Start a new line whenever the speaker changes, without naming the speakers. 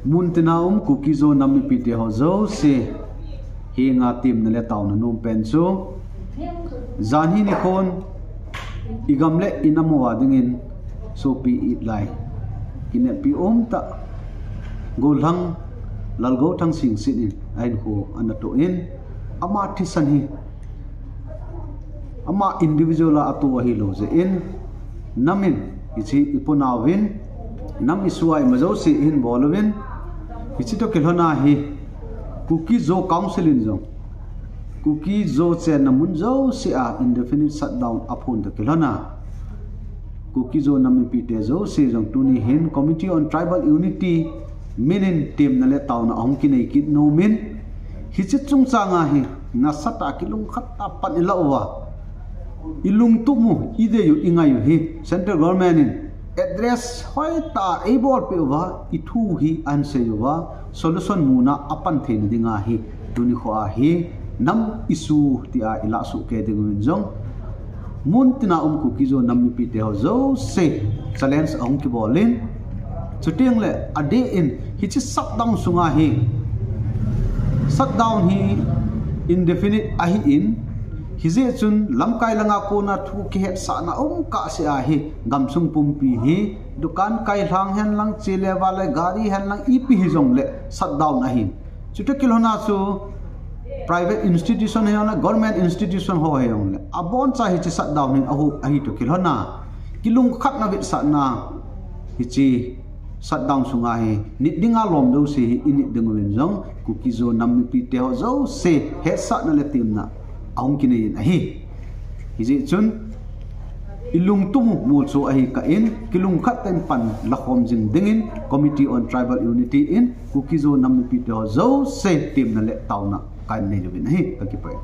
muntina cookie zo nami pite ho zo se hi nga tim na le taw na num pen so zan hi ni kon igamle inamuwa dingin so pi it lai ine pi ta golang lalgo thang sing sin in ain ko anato in ama thisan hi ama individual atu hi lo je in namin ichi ipunawin nam isuai mazo si in bolwin ichi to kelhona hi cookie zo council in zo cookie zo che namun zo si a indefinite shutdown upon the kelhona cookie zo nami pite zo si jong tuni hin committee on tribal unity minin team na le taw na ong kinai kit no min hichi chung changa hi na sata kilung khatta pan ilawa ilung tumu ide yu ingayu hi central government in address hoita able pe wa ithu hi anse yuwa solution muna apan thein dinga hi tuni kho hi nam isu tia ila su ke ding jong mun tina cookie zo nam mi pite ho zo se challenge ong ki bolin chuting le ade in hichi shutdown sunga hi shutdown hi indefinite ahi in hije chun lamkai langa ko na thu ki het sa na ka se a hi gamsung pumpi hi dukan kai hlang hen lang chile wale gari hen lang ipi hi jong le shutdown ahi chuta kilhona chu private institution he na government institution ho he ong le abon cha hi chi shutdown hin ahu ahi to kilhona kilung khat na bit sa na hichi shutdown sunga hi nidinga lom do se hi init dengwin jong cookie zo nammi pi te ho zo se he sa na le tim na aung kinayin ahi hiji chun ilung tumu mu chu ahi ka in kilung khat ten pan lakhom jing dingin committee on tribal unity in cookie zo nammi pi te ho zo se tim na le taw na kan nei jobin ahi ka ki pai